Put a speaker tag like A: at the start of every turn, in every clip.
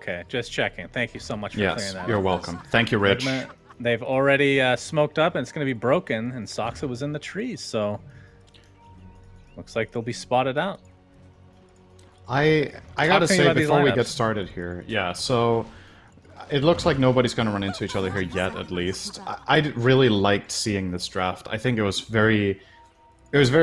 A: Okay, just checking. Thank you so much for clearing
B: Yes,
A: that.
B: you're welcome. Thank you, Rich.
A: Nigma, they've already smoked up, and it's going to be broken, and Soxa was in the trees, so looks like they'll be spotted out.
B: I gotta say, before we get started here, yeah, so it looks like nobody's gonna run into each other here yet, at least. I really liked seeing this draft. I think it was very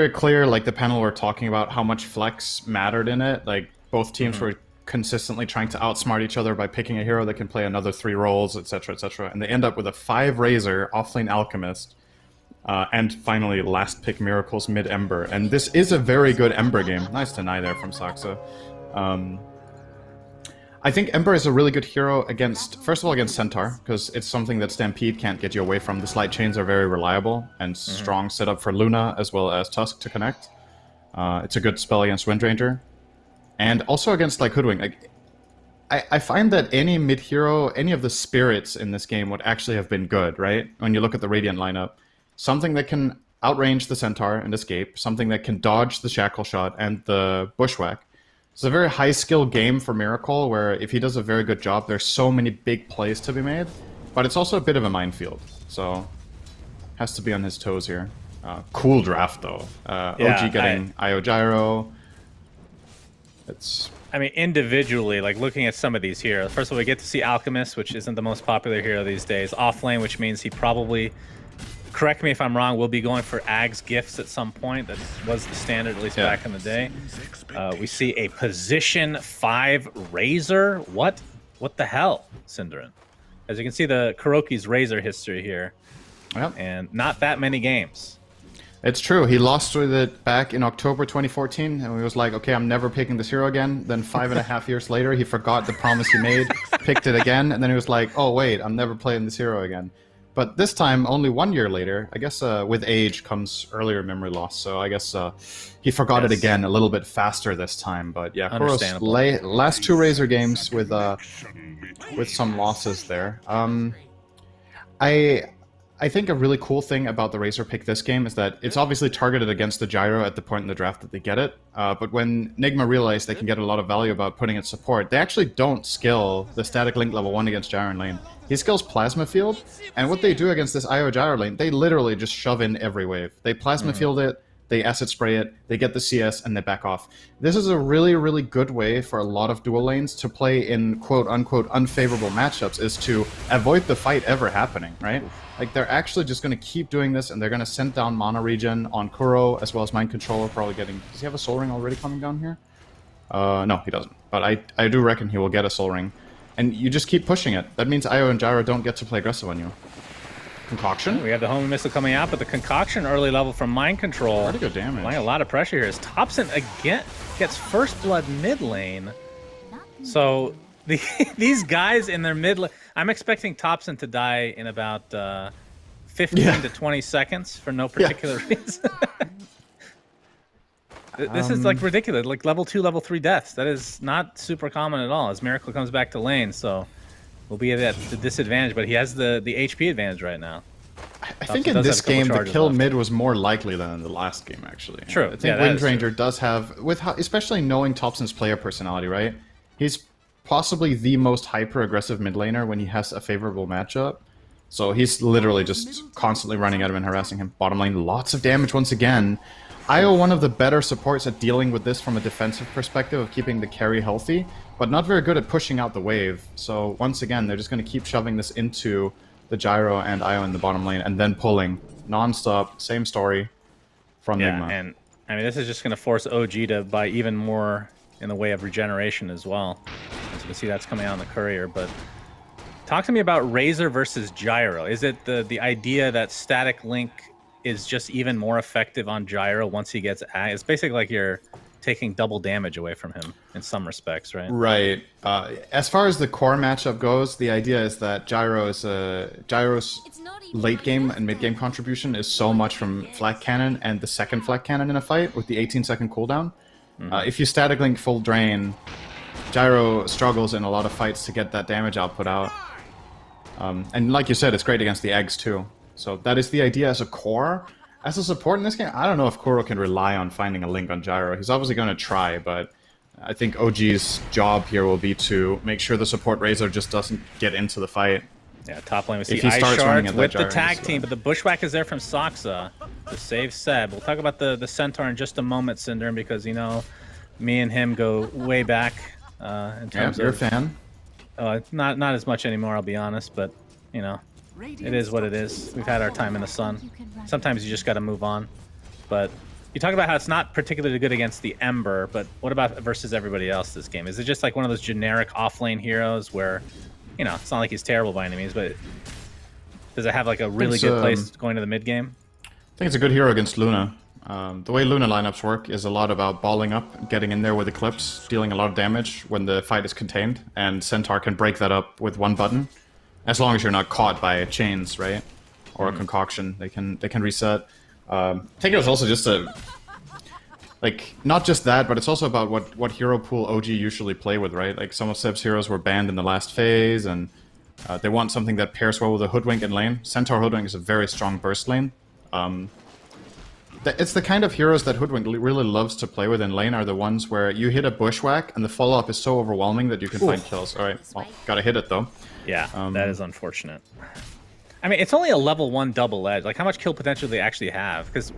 B: clear, like the panel were talking about how much flex mattered in it. Like both teams were consistently trying to outsmart each other by picking a hero that can play another 3 roles, etc., etc. And they end up with a 5 Razor, offlane Alchemist, and finally last pick Miracles mid Ember. And this is a very good Ember game. Nice deny there from Soxa. I think Ember is a really good hero against, first of all, against Centaur, because it's something that Stampede can't get you away from. The slide chains are very reliable and strong setup for Luna as well as Tusk to connect. It's a good spell against Windranger. And also against like Hoodwink. Like, I find that any mid hero, any of the spirits in this game would actually have been good, right? When you look at the Radiant lineup. Something that can outrange the Centaur and escape, something that can dodge the Shackle Shot and the Bushwhack. It's a very high skill game for Miracle, where if he does a very good job, there's so many big plays to be made. But it's also a bit of a minefield, so has to be on his toes here. Cool draft though. OG getting IO Gyro.
A: I mean, individually, like looking at some of these here. First of all, we get to see Alchemist, which isn't the most popular hero these days. Offlane, which means he probably, correct me if I'm wrong, will be going for Ag's Gifts at some point. That was the standard, at least back in the day. We see a position 5 Razor. What the hell, Synderin? As you can see, the Kuroki's Razor history here.
B: Yep.
A: And not that many games.
B: It's true. He lost with it back in October 2014, and he was like, okay, I'm never picking this hero again. Then 5.5 years later, he forgot the promise he made, picked it again, and then he was like, oh, wait, I'm never playing this hero again. But this time, only 1 year later, I guess with age comes earlier memory loss, so I guess he forgot it again a little bit faster this time. But yeah, Kuro's last 2 Razor games with some losses there. I think a really cool thing about the Razor pick this game is that it's obviously targeted against the Gyro at the point in the draft that they get it, but when Nigma realized they can get a lot of value about putting it support, they actually don't skill the static link level 1 against Gyro in lane. He skills Plasma Field, and what they do against this IO Gyro lane, they literally just shove in every wave. They Plasma Field it, they Acid Spray it, they get the CS, and they back off. This is a really, really good way for a lot of dual lanes to play in quote-unquote unfavorable matchups, is to avoid the fight ever happening, right? Like, they're actually just going to keep doing this, and they're going to send down Mana Regen on Kuro, as well as Mind Controller, probably getting... Does he have a Soul Ring already coming down here? No, he doesn't. But I do reckon he will get a Soul Ring. And you just keep pushing it. That means Io and Gyro don't get to play aggressive on you. Concoction?
A: We have the Homing Missile coming out, but the Concoction early level from Mind Control.
B: Pretty good damage.
A: Applying a lot of pressure here as Thompson again gets first blood mid lane. So these guys in their mid lane... I'm expecting Thompson to die in about 15 to 20 seconds for no particular reason. This is like ridiculous. Like level 2, level 3 deaths. That is not super common at all as Miracle comes back to lane. So we'll be at the disadvantage, but he has the HP advantage right now.
B: I think in this game the kill mid was more likely than in the last game, actually.
A: True.
B: I think Windranger does have, especially knowing Thompson's player personality, right? He's possibly the most hyper-aggressive mid laner when he has a favorable matchup. So he's literally just constantly running at him and harassing him. Bottom lane, lots of damage once again. Io, one of the better supports at dealing with this from a defensive perspective of keeping the carry healthy, but not very good at pushing out the wave. So once again, they're just going to keep shoving this into the Gyro and Io in the bottom lane, and then pulling non-stop. Same story from Nigma.
A: And I mean, this is just going to force OG to buy even more in the way of regeneration as well. As you can see, that's coming out on the courier. But talk to me about Razor versus Gyro. Is it the idea that static link is just even more effective on Gyro once he gets... It's basically like you're taking double damage away from him in some respects, right?
B: Right. As far as the core matchup goes, the idea is that Gyro's late game and mid game contribution is so much from Flak Cannon and the second Flak Cannon in a fight with the 18-second cooldown. If you static link full drain, Gyro struggles in a lot of fights to get that damage output out. And like you said, it's great against the eggs too. So that is the idea as a core. As a support in this game, I don't know if Kuro can rely on finding a link on Gyro. He's obviously going to try, but I think OG's job here will be to make sure the support Razor just doesn't get into the fight.
A: Yeah, top lane we
B: If
A: see
B: he
A: Ice
B: starts running
A: Shards
B: at
A: with
B: that
A: the
B: gyro,
A: tag
B: he's
A: team, but the Bushwhack is there from Soxa to save Seb. We'll talk about the Centaur in just a moment, Cinder, because, you know, me and him go way back in terms
B: you're
A: of...
B: a fan.
A: Not as much anymore, I'll be honest, but, you know, it is what it is. We've had our time in the sun. Sometimes you just got to move on. But you talk about how it's not particularly good against the Ember, but what about versus everybody else this game? Is it just like one of those generic off-lane heroes where, you know, it's not like he's terrible by any means, but does it have like a really good place going to the mid game?
B: I think it's a good hero against Luna. The way Luna lineups work is a lot about balling up, getting in there with Eclipse, dealing a lot of damage when the fight is contained, and Centaur can break that up with one button, as long as you're not caught by chains, right? Or a concoction, they can reset. I think it was also just a... Like, not just that, but it's also about what hero pool OG usually play with, right? Like, some of Seb's heroes were banned in the last phase, and they want something that pairs well with a Hoodwink in lane. Centaur Hoodwink is a very strong burst lane. It's the kind of heroes that Hoodwink really loves to play with in lane, are the ones where you hit a Bushwhack, and the follow-up is so overwhelming that you can find kills. Alright, well, gotta hit it, though.
A: Yeah, that is unfortunate. I mean, it's only a level 1 double edge. Like, how much kill potential do they actually have? Because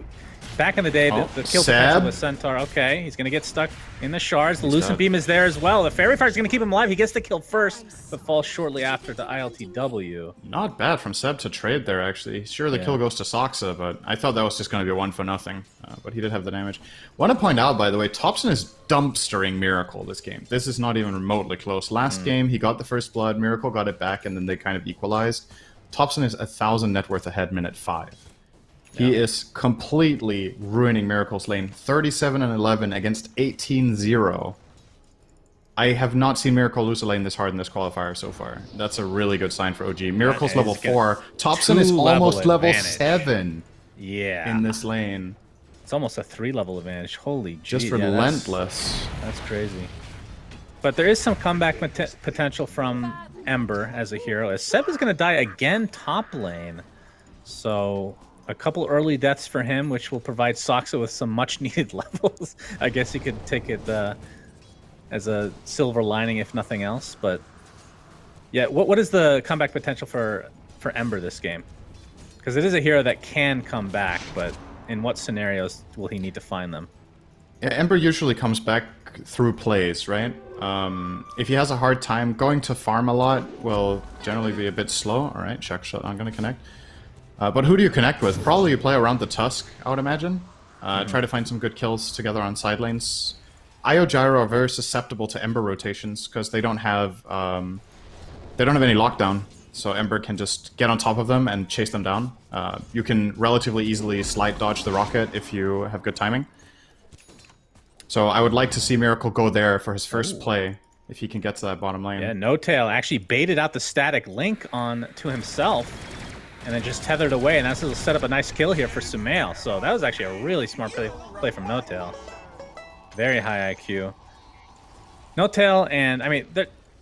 A: back in the day, the kill potential with Centaur, okay, he's going to get stuck in the shards. The Lucent Beam is there as well. The Fairy Fire is going to keep him alive. He gets the kill first, but falls shortly after the ILTW.
B: Not bad from Seb to trade there, actually. Sure, the kill goes to Soxa, but I thought that was just going to be a 1-for-nothing. But he did have the damage. Want to point out, by the way, Thompson is dumpstering Miracle this game. This is not even remotely close. Last game, he got the first blood, Miracle got it back, and then they kind of equalized. Thompson is 1,000 net worth ahead minute 5. He is completely ruining Miracle's lane. 37-11 against 18-0. I have not seen Miracle lose a lane this hard in this qualifier so far. That's a really good sign for OG. Miracle's level 4. Thompson is almost level 7 in this lane.
A: It's almost a 3-level advantage. Holy jeez.
B: Just relentless.
A: That's crazy. But there is some comeback potential from Ember as a hero, as Seb is going to die again top lane. So a couple early deaths for him, which will provide Soxa with some much needed levels. I guess you could take it as a silver lining, if nothing else. But yeah, what is the comeback potential for Ember this game? Because it is a hero that can come back, but in what scenarios will he need to find them?
B: Yeah, Ember usually comes back through plays, right? If he has a hard time, going to farm a lot will generally be a bit slow. Alright, check shot, I'm gonna connect. But who do you connect with? Probably you play around the Tusk, I would imagine. Try to find some good kills together on side lanes. Io Gyro are very susceptible to Ember rotations, because they don't have any lockdown. So Ember can just get on top of them and chase them down. You can relatively easily slide dodge the rocket if you have good timing. So I would like to see Miracle go there for his first play, if he can get to that bottom lane.
A: Yeah, No Tail actually baited out the static link on to himself, and then just tethered away, and that's going to set up a nice kill here for Sumail. So that was actually a really smart play from No Tail. Very high IQ. No Tail, and I mean,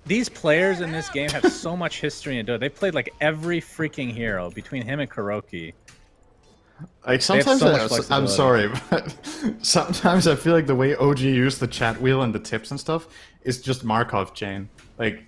A: these players in this game have so much history into it. They've played like every freaking hero between him and Kuroki.
B: Like sometimes I'm sorry, but sometimes I feel like the way OG used the chat wheel and the tips and stuff is just Markov chain. Like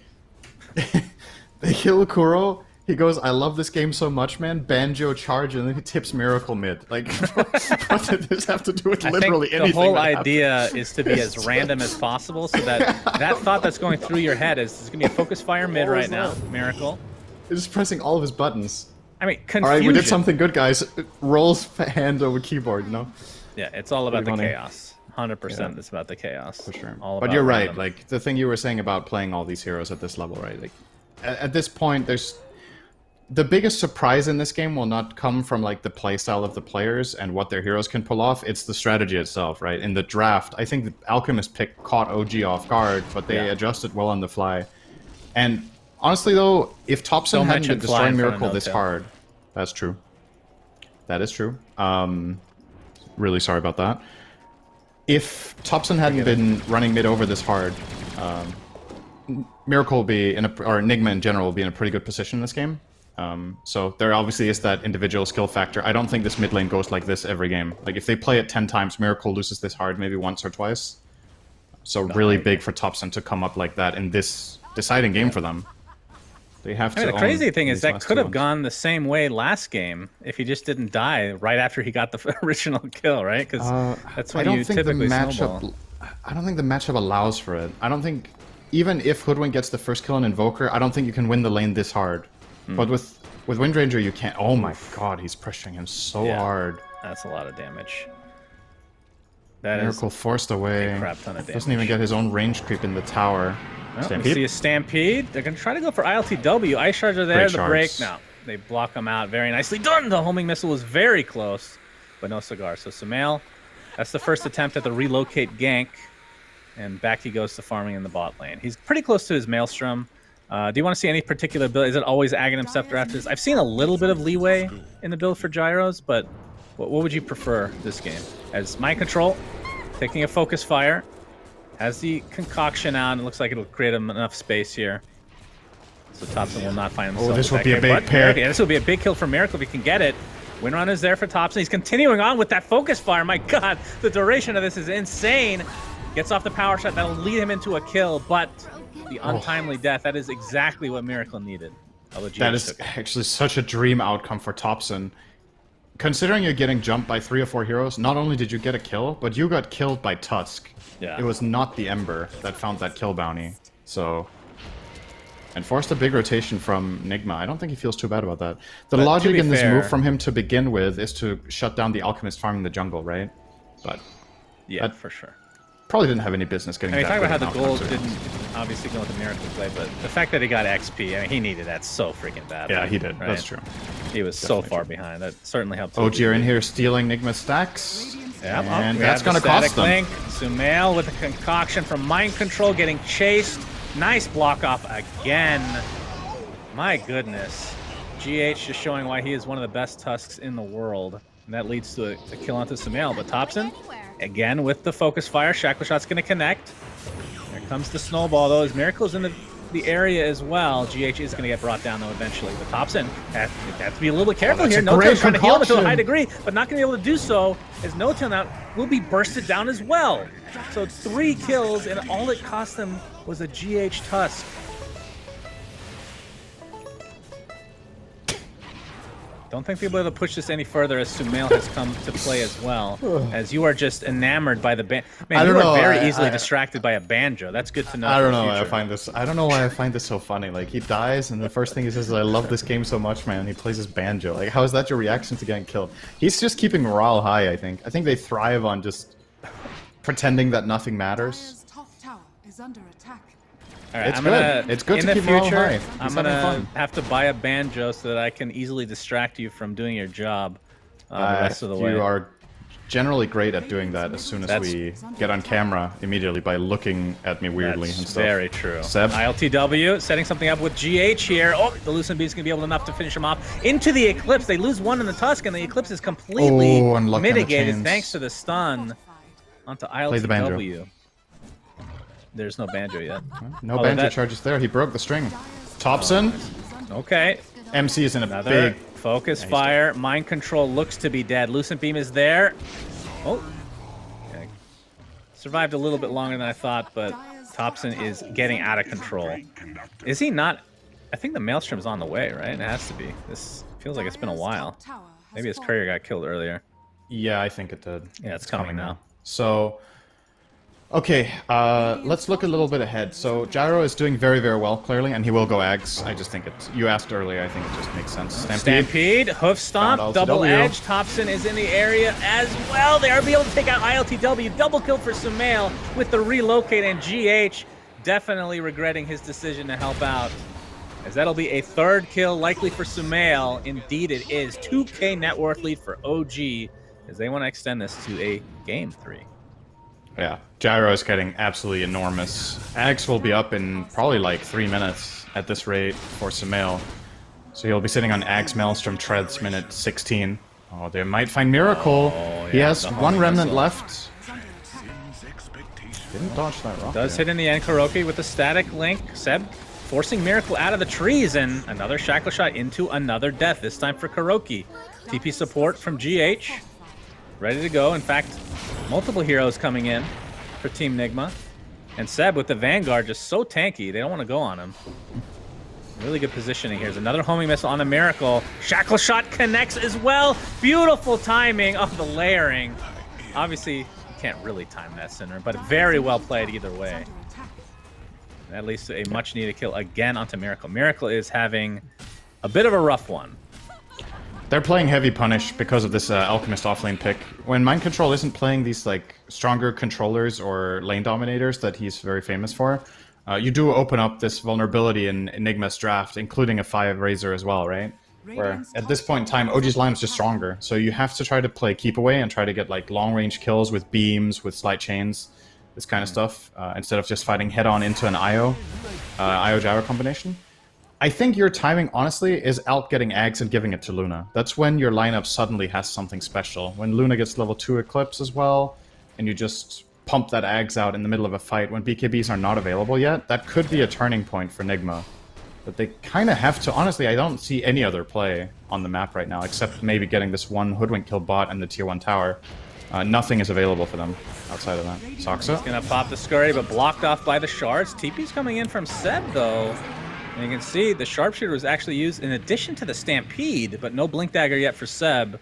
B: they kill Kuro, he goes, "I love this game so much, man." Banjo charge, and then he tips Miracle mid. Like, what did this have to do with literally anything?
A: The whole idea is to be as random as possible, so that thought that's going through your head is there's gonna be a focus fire mid right now. Miracle.
B: He's just pressing all of his buttons.
A: I mean, confusion.
B: All right, we did something good, guys. Rolls hand over keyboard, you know?
A: Yeah, it's all about the chaos. 100% it's about the chaos.
B: For sure.
A: But
B: you're right, like, the thing you were saying about playing all these heroes at this level, right? Like, at this point, there's... The biggest surprise in this game will not come from, like, the playstyle of the players and what their heroes can pull off. It's the strategy itself, right? In the draft, I think the Alchemist pick caught OG off guard, but they adjusted well on the fly. And... honestly, though, if Thompson hadn't been destroying Miracle this hard... That's true. That is true. Really sorry about that. If Thompson hadn't been running mid over this hard, Miracle will be in a... or Nigma in general will be in a pretty good position in this game. So there obviously is that individual skill factor. I don't think this mid lane goes like this every game. Like, if they play it 10 times, Miracle loses this hard maybe once or twice. So really big for Topson to come up like that in this deciding game for them. They have to.
A: The crazy thing is
B: that
A: that could have gone the same way last game if he just didn't die right after he got the original kill, right? Because that's when you typically snowball.
B: I don't think the matchup allows for it. I don't think, even if Hoodwink gets the first kill on Invoker, I don't think you can win the lane this hard. But with Windranger, you can't. Oh my god, he's pressuring him so hard.
A: That's a lot of damage. That
B: Miracle forced away.
A: A crap ton of damage.
B: Doesn't even get his own range creep in the tower.
A: Well, we see a Stampede. They're going to try to go for ILTW. Ice Shards are there. The break. No, they block them out. Very nicely done. The homing missile was very close, but no cigar. So Sumail, that's the first attempt at the relocate gank. And back he goes to farming in the bot lane. He's pretty close to his Maelstrom. Do you want to see any particular build? Is it always Aghanim Scepter after this? I've seen a little bit of leeway in the build for Gyros, but what would you prefer this game? As Mind Control, taking a Focus Fire. Has the concoction out, and it looks like it'll create enough space here. So Topson will not find himself.
B: Oh, this will be a big pick.
A: Yeah, this will be a big kill for Miracle if he can get it. Windrun is there for Topson. He's continuing on with that Focus Fire. My god, the duration of this is insane. Gets off the power shot. That'll lead him into a kill, but the untimely death, that is exactly what Miracle needed.
B: That is actually such a dream outcome for Topson. Considering you're getting jumped by 3 or 4 heroes, not only did you get a kill, but you got killed by Tusk.
A: Yeah.
B: It was not the Ember that found that kill bounty. So, and forced a big rotation from Nigma. I don't think he feels too bad about that. The logic in this move from him to begin with is to shut down the Alchemist farming the jungle, right? But
A: yeah, for sure.
B: Probably didn't have any business getting that.
A: Talk about how the gold didn't obviously go with the Miracle play, but the fact that he got XP, I mean, he needed that so freaking bad.
B: Yeah, he did. Right? That's true.
A: He was so far behind. That certainly helped.
B: OG are in here stealing Nigma stacks.
A: Yeah,
B: and that's going to cost them.
A: Link. Sumail with a concoction from Mind Control getting chased. Nice block off again. My goodness. GH just showing why he is one of the best Tusks in the world. And that leads to a kill onto Sumail. But Topson, again with the Focus Fire. Shackle Shot's going to connect. Here comes the Snowball, though. As Miracle's in the area as well. GH is going to get brought down, though, eventually. But Topson has to be a little bit careful here. No-Tail's trying to heal him to a high degree, but not going to be able to do so, as No-Tail now will be bursted down as well. So 3 kills, and all it cost them was a GH Tusk. Don't think they'll be able to push this any further, as Sumail has come to play as well. As you are just enamored by the band. Man, you are very easily distracted by a banjo. That's good to know.
B: I don't know why I find this. I don't know why I find this so funny. Like, he dies, and the first thing he says is, "I love this game so much, man." He plays his banjo. Like, how is that your reaction to getting killed? He's just keeping morale high. I think they thrive on just pretending that nothing matters.
A: All right,
B: it's good to keep morale high.
A: I'm gonna have to buy a banjo so that I can easily distract you from doing your job the rest of the way.
B: You are generally great at doing that as soon as we get on camera immediately by looking at me weirdly and stuff.
A: Very true.
B: Seb?
A: ILTW setting something up with GH here. Oh, the Lucent Beast's gonna be able enough to finish him off into the Eclipse. They lose 1 in the Tusk, and the Eclipse is completely mitigated thanks to the stun onto ILTW.
B: Play the banjo.
A: There's no banjo yet.
B: No banjo charges there. He broke the string. Topson.
A: Okay.
B: MC is in a big
A: Focus Fire. Mind Control looks to be dead. Lucent Beam is there. Oh. Okay. Survived a little bit longer than I thought, but Topson is getting out of control. Is he not? I think the Maelstrom's on the way, right? It has to be. This feels like it's been a while. Maybe his courier got killed earlier.
B: Yeah, I think it did.
A: Yeah, it's coming now.
B: So, okay, let's look a little bit ahead. So Gyro is doing very, very well, clearly, and he will go Ags. I just think you asked earlier, I think it just makes sense.
A: Stampede, Hoof Stomp, Double Edge. Topson is in the area as well. They are able to take out ILTW. Double kill for Sumail with the relocate, and GH definitely regretting his decision to help out, as that'll be a 3rd kill likely for Sumail. Indeed it is. 2K net worth lead for OG, as they want to extend this to a Game 3.
B: Yeah, Gyro is getting absolutely enormous. Ags will be up in probably like 3 minutes at this rate for Sumail. So he'll be sitting on Ags Maelstrom Treads minute 16. Oh, they might find Miracle. He has 1 remnant left. Didn't dodge that rock.
A: Does hit in the end Kuroki with the static link. Seb forcing Miracle out of the trees, and another Shackle Shot into another death, this time for Kuroki. TP support from GH. Ready to go. In fact, multiple heroes coming in for Team Nigma. And Seb with the Vanguard just so tanky. They don't want to go on him. Really good positioning here. There's another homing missile on the Miracle. Shackle Shot connects as well. Beautiful timing of the layering. Obviously, you can't really time that, Cinder, but very well played either way. At least a much-needed kill again onto Miracle. Miracle is having a bit of a rough one.
B: They're playing heavy punish because of this Alchemist offlane pick. When Mind Control isn't playing these like stronger controllers or lane dominators that he's very famous for, you do open up this vulnerability in Nigma's draft, including a 5 Razor as well, right? Where at this point in time, OG's line's just stronger. So you have to try to play keep away and try to get like long-range kills with beams, with slight chains, this kind of stuff, instead of just fighting head-on into an IO gyro combination. I think your timing, honestly, is Alk getting Ags and giving it to Luna. That's when your lineup suddenly has something special. When Luna gets level 2 Eclipse as well, and you just pump that Ags out in the middle of a fight when BKBs are not available yet, that could be a turning point for Nigma. But they kind of have to... Honestly, I don't see any other play on the map right now, except maybe getting this one Hoodwink kill bot and the tier 1 tower. Nothing is available for them outside of that. Soxa?
A: He's going to pop the Scurry, but blocked off by the shards. TP's coming in from Seb, though. And you can see the Sharpshooter was actually used in addition to the Stampede, but no Blink Dagger yet for Seb.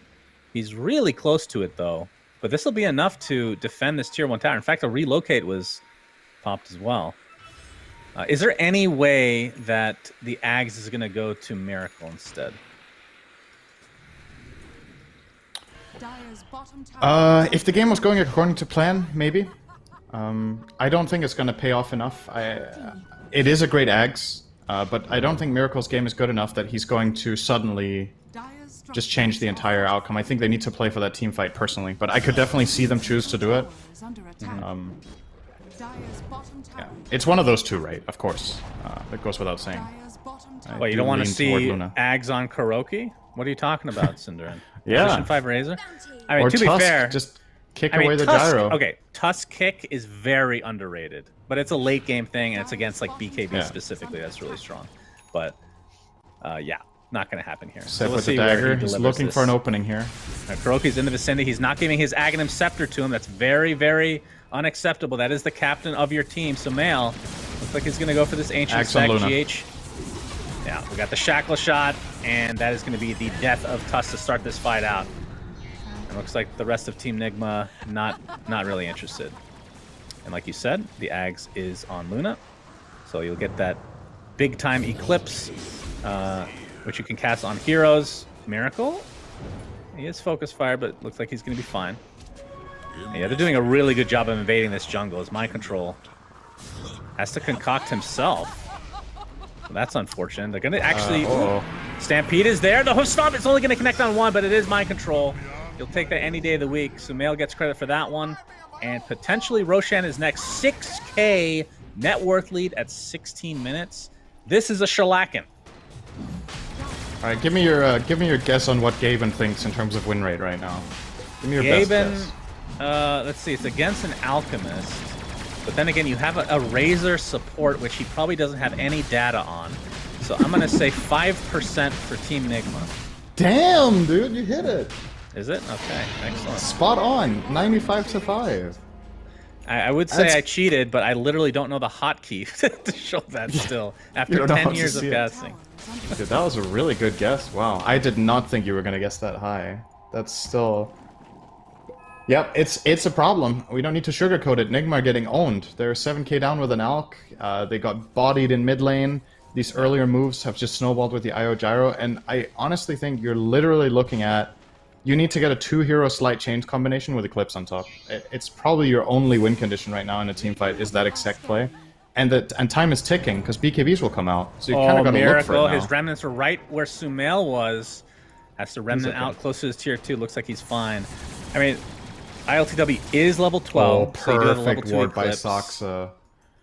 A: He's really close to it, though. But this will be enough to defend this tier 1 tower. In fact, a relocate was popped as well. Is there any way that the Ags is going to go to Miracle instead?
B: If the game was going according to plan, maybe. I don't think it's going to pay off enough. It is a great Ags. But I don't think Miracle's game is good enough that he's going to suddenly just change the entire outcome. I think they need to play for that team fight personally, but I could definitely see them choose to do it. Yeah. It's one of those two, right? Of course. That goes without saying.
A: Well, you don't want to see Ags on Kuroki? What are you talking about, Cinderin?
B: Yeah.
A: Position 5 Razor? I mean,
B: or
A: to
B: Tusk,
A: be fair...
B: just kick away the
A: Tusk,
B: gyro.
A: Okay, Tusk kick is very underrated, but it's a late game thing, and it's against like BKB specifically. That's really strong. But yeah, not going to happen here.
B: Seb with the dagger. He's looking for an opening here.
A: Kuroki's in the vicinity. He's not giving his Aghanim Scepter to him. That's very, very unacceptable. That is the captain of your team. Sumail looks like he's going to go for this Ancient Stack GH. Yeah, we got the Shackle Shot, and that is going to be the death of Tusk to start this fight out. It looks like the rest of Team Nigma not really interested. And like you said, the Ags is on Luna. So you'll get that big-time Eclipse, which you can cast on heroes. Miracle. He is Focus Fire, but looks like he's going to be fine. Yeah, they're doing a really good job of invading this jungle. As Mind Control has to concoct himself. Well, that's unfortunate. They're going to actually... Stampede is there. The Hoof Stomp is only going to connect on one, but it is Mind Control. You'll take that any day of the week. Sumail gets credit for that one. And potentially Roshan is next. 6K net worth lead at 16 minutes. This is a shellacking.
B: All right, give me your guess on what Gaben thinks in terms of win rate right now. Give me your best guess.
A: Let's see. It's against an Alchemist. But then again, you have a Razor support, which he probably doesn't have any data on. So I'm going to say 5% for Team Nigma.
B: Damn, dude, you hit it.
A: Is it? Okay, excellent.
B: Spot on, 95 to 5.
A: I would say I cheated, but I literally don't know the hotkey to show that still, after 10 years of guessing.
B: Dude, that was a really good guess. Wow, I did not think you were going to guess that high. That's still... Yep, it's a problem. We don't need to sugarcoat it. Nigma are getting owned. They're 7k down with an Alk. They got bodied in mid lane. These earlier moves have just snowballed with the IO Gyro, and I honestly think you're literally looking at... You need to get a 2-hero slight change combination with Eclipse on top. It's probably your only win condition right now in a team fight, is that exact play. And time is ticking, because BKBs will come out. So you kind of got to look for it now.
A: His remnants are right where Sumail was. Has to remnant out close to his tier 2. Looks like he's fine. I mean, ILTW is level 12.
B: Oh, perfect ward by Soxa.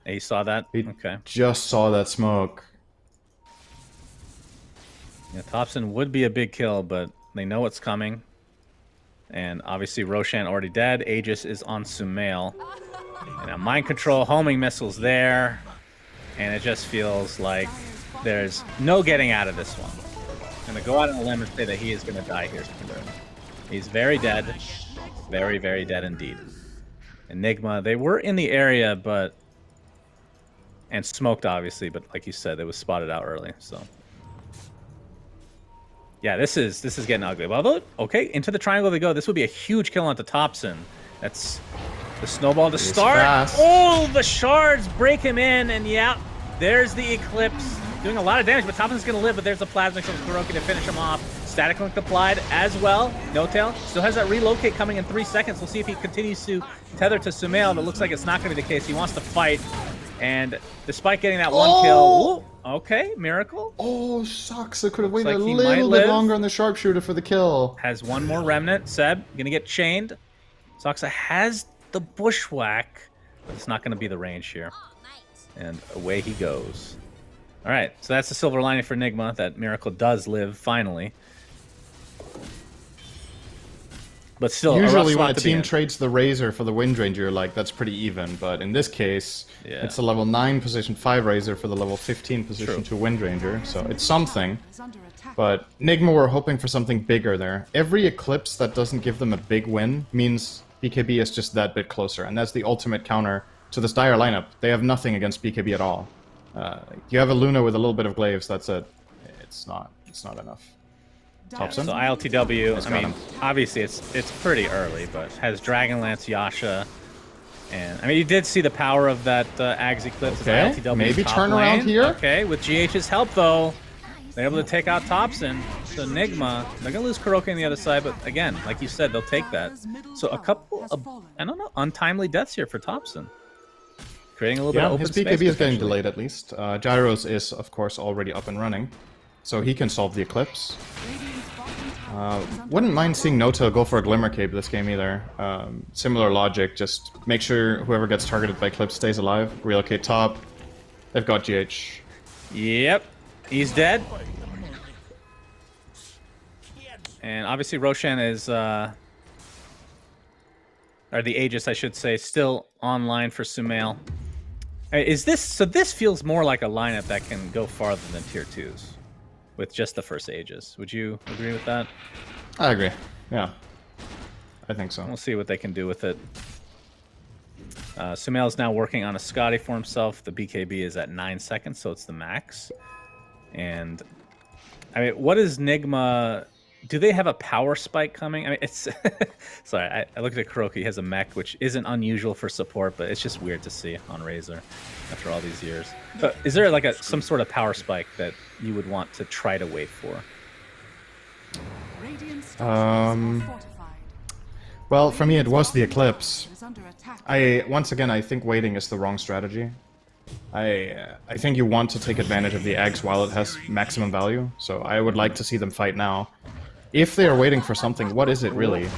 A: You saw that? Okay.
B: Just saw that smoke.
A: Yeah, Thompson would be a big kill, but they know what's coming. And obviously Roshan already dead. Aegis is on Sumail. And now Mind Control, homing missiles there. And it just feels like there's no getting out of this one. I'm going to go out on a limb and say that he is going to die here. He's very dead. Very, very dead indeed. Enigma, they were in the area, but And smoked, obviously, but like you said, it was spotted out early, so... Yeah, this is getting ugly. Although, okay, into the triangle they go. This would be a huge kill onto Thompson. That's the snowball to start.
B: Fast.
A: Oh, the shards break him in, and yeah, there's the Eclipse. Doing a lot of damage, but Thompson's going to live, but there's the Plasma from Kuroki to finish him off. Static Link applied as well. No Tail still has that relocate coming in 3 seconds. We'll see if he continues to tether to Sumail, but looks like it's not going to be the case. He wants to fight, and despite getting that one kill... Ooh, okay, Miracle.
B: Oh, sucks. I could have waited
A: like
B: a
A: he
B: little
A: might
B: bit
A: live.
B: longer on the sharpshooter for the kill.
A: Has one more remnant. Seb, gonna get chained. Soxa has the bushwhack, but it's not gonna be the range here. And away he goes. All right, so that's the silver lining for Nigma, that Miracle does live finally. But still,
B: usually when a team trades the Razor for the Wind Ranger, you're like, that's pretty even. But in this case, it's a level 9 position 5 Razor for the level 15 position 2 Wind Ranger. So it's something. But Nigma were hoping for something bigger there. Every Eclipse that doesn't give them a big win means BKB is just that bit closer. And that's the ultimate counter to this dire lineup. They have nothing against BKB at all. You have a Luna with a little bit of Glaives, that's it. It's not enough. Thompson?
A: So ILTW, I mean, obviously it's pretty early, but has Dragonlance, Yasha, and I mean, you did see the power of that Ags Eclipse.
B: Okay,
A: ILTW
B: maybe
A: top
B: turn
A: lane.
B: around here.
A: Okay, with GH's help though, they're able to take out Thompson. So Nigma, they're gonna lose Kuroki on the other side, but again, like you said, they'll take that. So a couple of, I don't know, untimely deaths here for Thompson. Creating a little bit of open
B: his
A: space.
B: BKB is getting delayed at least. Gyros is, of course, already up and running, so he can solve the Eclipse. Wouldn't mind seeing Nota go for a Glimmer Cape this game either. Similar logic, just make sure whoever gets targeted by Eclipse stays alive. Relocate top. They've got GH.
A: Yep, he's dead. And obviously Roshan is, or the Aegis, I should say, still online for Sumail. Is this, so this feels more like a lineup that can go farther than tier 2s. With just the first Aegis. Would you agree with that?
B: I agree. Yeah. I think so.
A: We'll see what they can do with it. Sumail is now working on a Scotty for himself. The BKB is at 9 seconds, so it's the max. And, I mean, what is Nigma... Do they have a power spike coming? I mean, it's... Sorry, I looked at Kuroki. He has a mech, which isn't unusual for support, but it's just weird to see on Razor after all these years. But is there like some sort of power spike that you would want to try to wait for?
B: Well, for me it was the Eclipse. Once again, I think waiting is the wrong strategy. I think you want to take advantage of the eggs while it has maximum value, so I would like to see them fight now. If they are waiting for something, what is it really?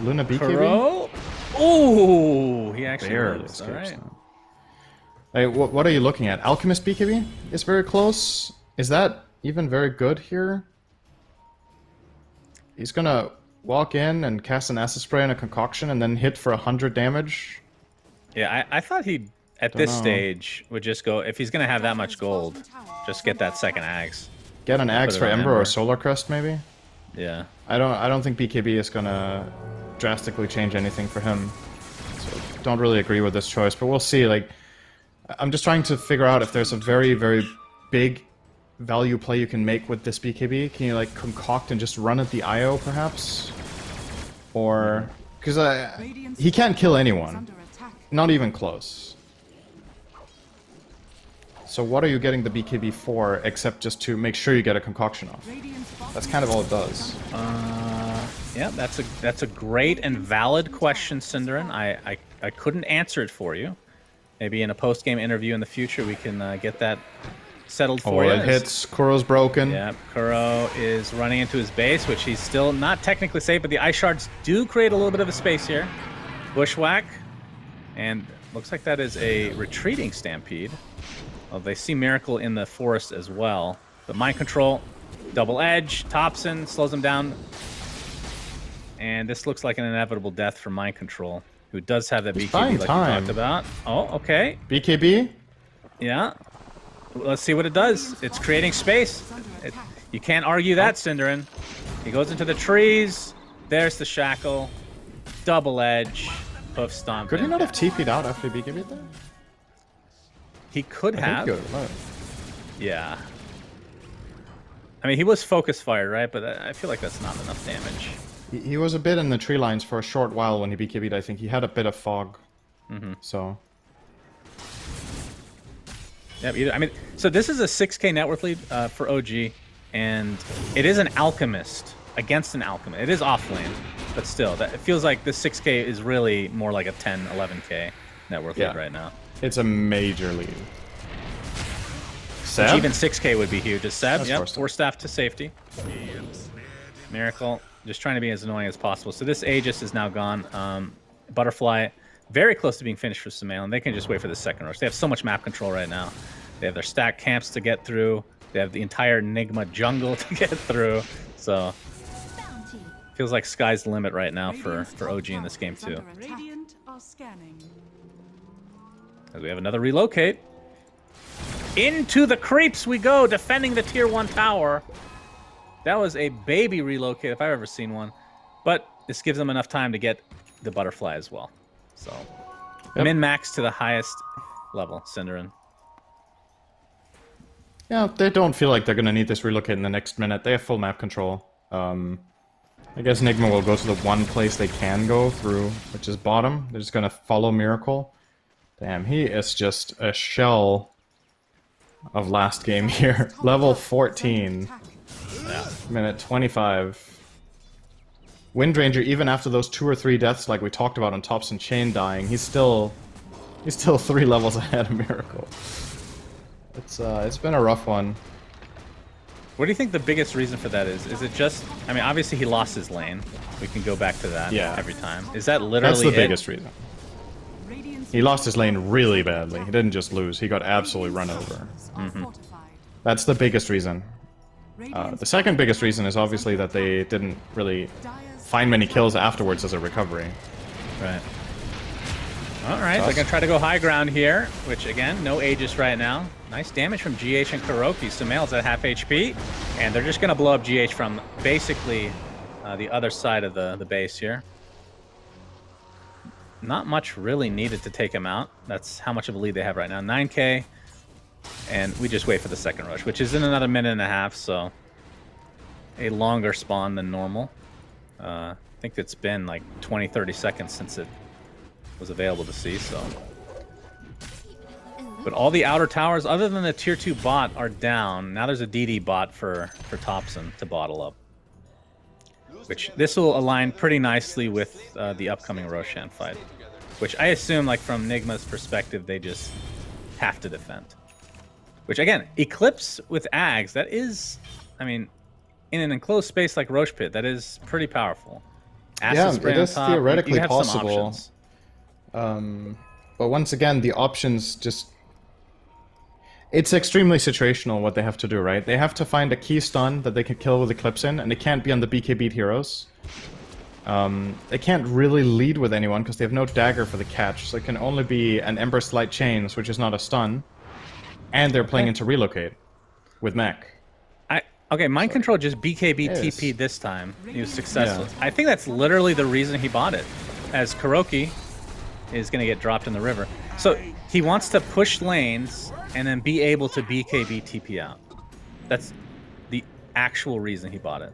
B: Luna BKB?
A: Oh, he actually
B: barely
A: lives.
B: escapes.
A: All right.
B: What are you looking at? Alchemist BKB is very close. Is that even very good here? He's gonna walk in and cast an Acid Spray and a Concoction and then hit for 100 damage.
A: Yeah, I thought he'd, at this stage, would just go, if he's gonna have that much gold, just get that second Axe.
B: Get an Axe for Ember or Solar Crest, maybe?
A: Yeah.
B: I don't think BKB is gonna drastically change anything for him. So don't really agree with this choice, but we'll see. Like, I'm just trying to figure out if there's a very, very big value play you can make with this BKB. Can you like concoct and just run at the IO perhaps? Or because he can't kill anyone, not even close. So what are you getting the BKB for, except just to make sure you get a concoction off? That's kind of all it does.
A: Yeah, that's a great and valid question, Cinderin. I couldn't answer it for you. Maybe in a post-game interview in the future we can get that settled for you.
B: Oh, it hits. Kuro's broken.
A: Yeah, Kuro is running into his base, which he's still not technically safe, but the Ice Shards do create a little bit of a space here. Bushwhack. And looks like that is a retreating Stampede. Well, they see Miracle in the forest as well. But Mind Control, Double Edge, Thompson slows him down. And this looks like an inevitable death for Mind Control, who does have that BKB like we talked about. Oh, okay.
B: BKB?
A: Yeah. Let's see what it does. It's creating space. You can't argue that, Cinderin. He goes into the trees. There's the Shackle. Double Edge. Hoof Stomp.
B: Could he not have TP'd out after BKB there?
A: He could have.
B: I think he would.
A: Yeah. I mean, he was focus fired, right? But I feel like that's not enough damage.
B: He was a bit in the tree lines for a short while when he BKB'd. I think he had a bit of fog. So.
A: Yeah, I mean, so this is a 6K net worth lead for OG, and it is an alchemist against an alchemist. It is off lane, but still, it feels like the 6K is really more like a 10, 11K net worth lead right now.
B: It's a major lead.
A: Which even 6K would be huge. Is Seb? Yep, 4 staff to safety. Miracle, just trying to be as annoying as possible. So this Aegis is now gone. Butterfly, very close to being finished for Sumail, and they can just wait for the second rush. They have so much map control right now. They have their stack camps to get through. They have the entire Nigma jungle to get through. So feels like sky's the limit right now for OG in this game too. As we have another relocate. Into the creeps we go, defending the tier 1 tower. That was a baby relocate if I've ever seen one. But this gives them enough time to get the butterfly as well. So min-max to the highest level, Cinderin.
B: Yeah, they don't feel like they're going to need this relocate in the next minute. They have full map control. I guess Nigma will go to the one place they can go through, which is bottom. They're just going to follow Miracle. Damn, he is just a shell of last game here. Level 14.
A: Yeah.
B: Minute 25. Windranger, even after those 2 or 3 deaths like we talked about on Tops and Chain dying, he's still 3 levels ahead of Miracle. It's been a rough one.
A: What do you think the biggest reason for that is? Is it just, I mean, obviously he lost his lane. We can go back to that every time. Is that literally
B: That's the biggest reason. He lost his lane really badly. He didn't just lose, he got absolutely run over. That's the biggest reason. The second biggest reason is obviously that they didn't really find many kills afterwards as a recovery.
A: Right. Alright, they're going to try to go high ground here, which again, no Aegis right now. Nice damage from GH and Kuroki. Sumail's at half HP, and they're just going to blow up GH from basically the other side of the base here. Not much really needed to take him out. That's how much of a lead they have right now. 9K, and we just wait for the second rush, which is in another minute and a half, so a longer spawn than normal. I think it's been like 20-30 seconds since it was available to see, so. But all the outer towers, other than the tier 2 bot, are down. Now there's a DD bot for Thompson to bottle up. Which, this will align pretty nicely with the upcoming Roshan fight. Which I assume, like, from Nigma's perspective, they just have to defend. Which, again, Eclipse with Ags, that is, I mean, in an enclosed space like Roche Pit, that is pretty powerful. Acid spray
B: it is
A: on top,
B: theoretically
A: you have
B: possible.
A: Some options.
B: But once again, the options just... It's extremely situational what they have to do, right? They have to find a key stun that they can kill with Eclipse in, and it can't be on the BK beat heroes. They can't really lead with anyone because they have no dagger for the catch, so it can only be an Ember Slight Chains, which is not a stun, and they're playing into Relocate with mech.
A: Okay, Mind Control just BKB TP this time. He was successful. Yeah. I think that's literally the reason he bought it, as Kuroki is going to get dropped in the river. So he wants to push lanes and then be able to BKB TP out. That's the actual reason he bought it.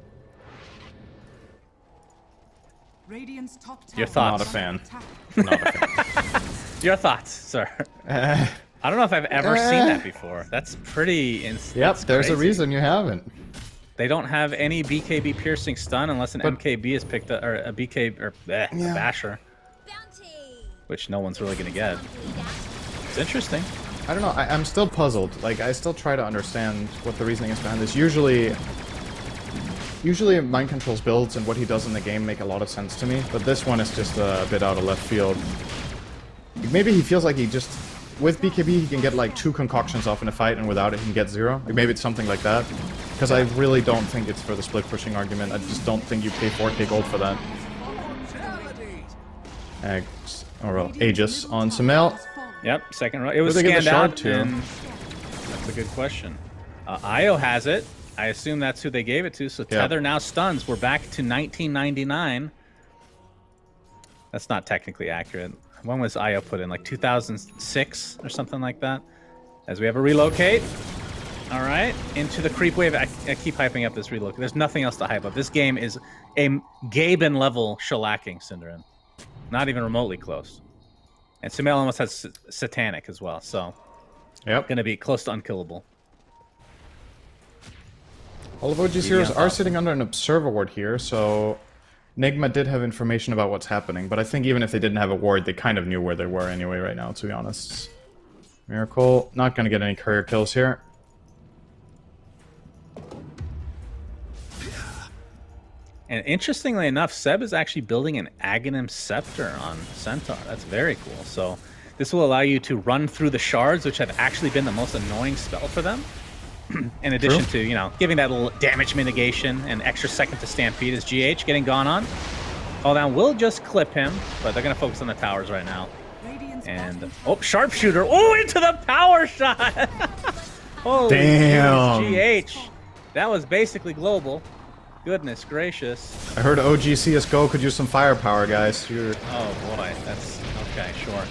A: Your thoughts?
B: Not a fan. Not a fan.
A: Your thoughts, sir? I don't know if I've ever seen that before. That's pretty
B: Yep, there's crazy. A reason you haven't.
A: They don't have any BKB piercing stun unless an MKB is picked up, or a BK, or a basher. Which no one's really going to get. It's interesting.
B: I don't know, I'm still puzzled. Like, I still try to understand what the reasoning is behind this. Usually Mind Control's builds and what he does in the game make a lot of sense to me, but this one is just a bit out of left field. Maybe he feels like he just... With BKB, he can get like 2 concoctions off in a fight, and without it, he can get 0. Like, maybe it's something like that. Because I really don't think it's for the split pushing argument. I just don't think you pay 4k gold for that. Aegis on Sumail.
A: Yep, second row. It was scanned out, and that's a good question. Io has it. I assume that's who they gave it to, so Tether now stuns. We're back to 1999. That's not technically accurate. When was Io put in? Like 2006 or something like that? As we have a relocate. All right, into the creep wave. I keep hyping up this relocate. There's nothing else to hype up. This game is a Gaben level shellacking, Synderin. Not even remotely close. And Sumail almost has Satanic as well, so
B: Yep.
A: gonna be close to unkillable.
B: All of OG's heroes are sitting under an observer ward here, so Nigma did have information about what's happening, but I think even if they didn't have a ward, they kind of knew where they were anyway right now, to be honest. Miracle, not going to get any courier kills here.
A: And interestingly enough, Seb is actually building an Aghanim Scepter on Centaur. That's very cool. So this will allow you to run through the shards, which have actually been the most annoying spell for them. In addition to, you know, giving that little damage mitigation and extra second to Stampede as GH getting gone on. Call down will just clip him, but they're going to focus on the towers right now. And, oh, Sharpshooter. Oh, into the power shot. Holy
B: damn.
A: GH. That was basically global. Goodness gracious.
B: I heard OG CSGO could use some firepower, guys.
A: Oh, boy. That's, okay, sure.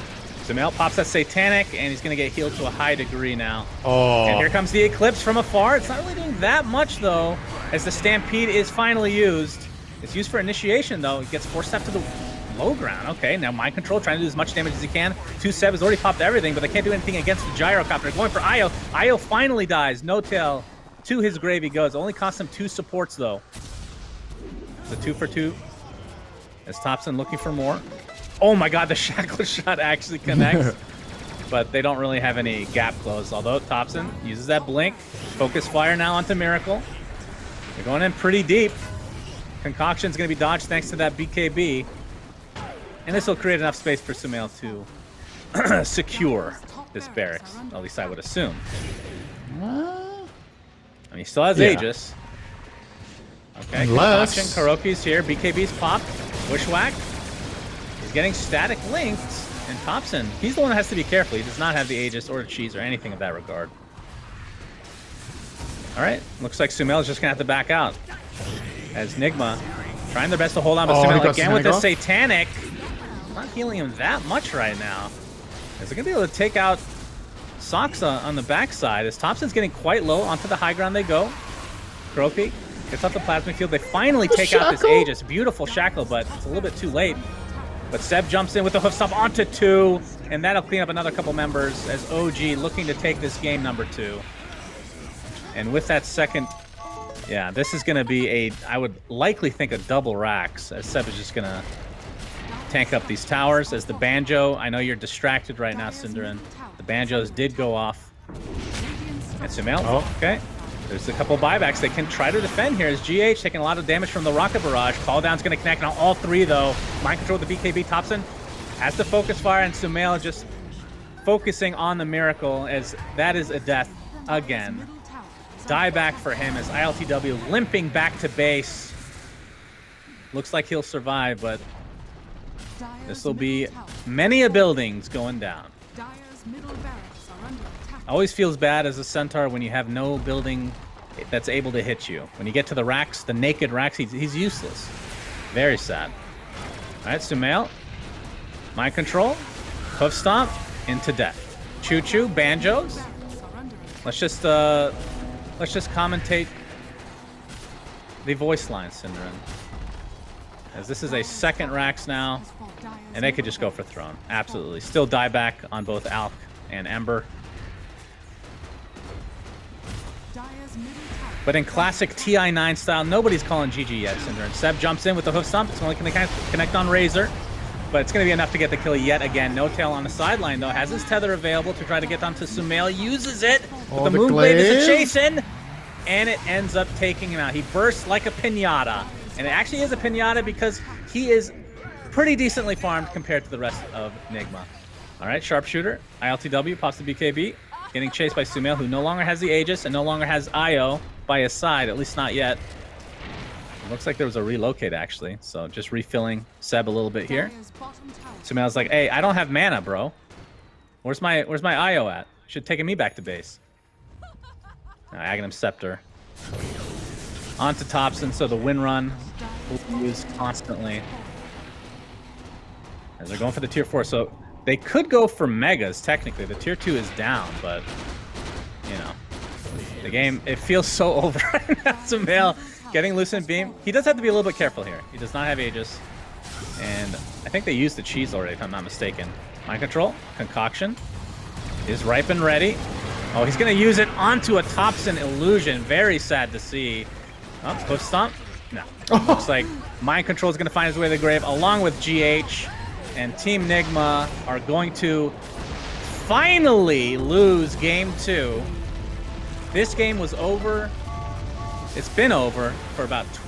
A: Sumail pops that Satanic, and he's going to get healed to a high degree now.
B: Oh.
A: And here comes the Eclipse from afar. It's not really doing that much, though, as the Stampede is finally used. It's used for initiation, though. It gets forced up to the low ground. Okay, now Mind Control, trying to do as much damage as he can. 2-7 has already popped everything, but they can't do anything against the Gyrocopter. Going for Io. Io finally dies. No tail. To his grave he goes. Only cost him 2 supports, though. It's a 2 for 2. As Thompson looking for more. Oh my god, the Shackle shot actually connects. But they don't really have any gap close. Although Thompson uses that blink. Focus fire now onto Miracle. They're going in pretty deep. Concoction's going to be dodged thanks to that BKB. And this will create enough space for Sumail to secure this barracks. At least I would assume. I mean, he still has Aegis. Okay, Concoction, Karoki's here. BKB's popped. Bushwhack. He's getting static linked. And Thompson, he's the one that has to be careful. He does not have the Aegis or the cheese or anything of that regard. Alright, looks like Sumail is just going to have to back out. As Nigma trying their best to hold on, but Sumail again with the Satanic. Not healing him that much right now. Is he going to be able to take out Soxa on the backside? As Thompson's getting quite low, onto the high ground they go. Kuroki gets off the plasma field. They finally take out this Aegis. Beautiful Shackle, but it's a little bit too late. But Seb jumps in with the hoof stomp onto 2, and that'll clean up another couple members as OG looking to take this game number 2. And with that second, yeah, this is going to be a, I would likely think a double Rax, as Seb is just going to tank up these towers. As the Banjo, I know you're distracted right now, Synderin. The Banjos did go off. And Sumail, okay. There's a couple buybacks. They can try to defend here as GH taking a lot of damage from the Rocket Barrage. Call down's going to connect on all 3, though. Mind Control with the BKB. Thompson has the Focus Fire, and Sumail just focusing on the Miracle, as that is a death again. Die back for him as ILTW limping back to base. Looks like he'll survive, but this will be many a buildings going down. Always feels bad as a Centaur when you have no building that's able to hit you. When you get to the racks, the naked racks, he's useless. Very sad. All right, Sumail. Mind Control. Hoof Stomp. Into death. Choo-choo. Banjos. Let's just commentate the voice line, Synderin. As this is a second Rax now, and they could just go for Throne. Absolutely. Still die back on both Alk and Ember. But in classic TI9 style, nobody's calling GG yet, Synderin. Seb jumps in with the hoof stomp. It's only going to connect on Razor, but it's going to be enough to get the kill yet again. No tail on the sideline, though. Has his tether available to try to get onto Sumail. Uses it. But the Moonblade is a chase-in, and it ends up taking him out. He bursts like a pinata, and it actually is a pinata because he is pretty decently farmed compared to the rest of Nigma. All right, Sharpshooter. ILTW pops the BKB. Getting chased by Sumail, who no longer has the Aegis and no longer has Io by his side, at least not yet. It looks like there was a relocate, actually. So just refilling Seb a little bit here. Sumail's like, hey, I don't have mana, bro. Where's my Io at? Should taking me back to base. Now, Aghanim Scepter. On to Thompson, so the win run will be used constantly. As they're going for the tier 4, so they could go for Megas, technically. The tier 2 is down, but you know, the game, it feels so over. Sumail getting Lucent Beam. He does have to be a little bit careful here. He does not have Aegis. And I think they used the cheese already, if I'm not mistaken. Mind Control, Concoction is ripe and ready. Oh, he's going to use it onto a Thompson Illusion. Very sad to see. Oh, Cliff Stomp? No. Looks like Mind Control is going to find his way to the grave, along with GH. And Team Nigma are going to finally lose Game 2. This game was over. It's been over for about 20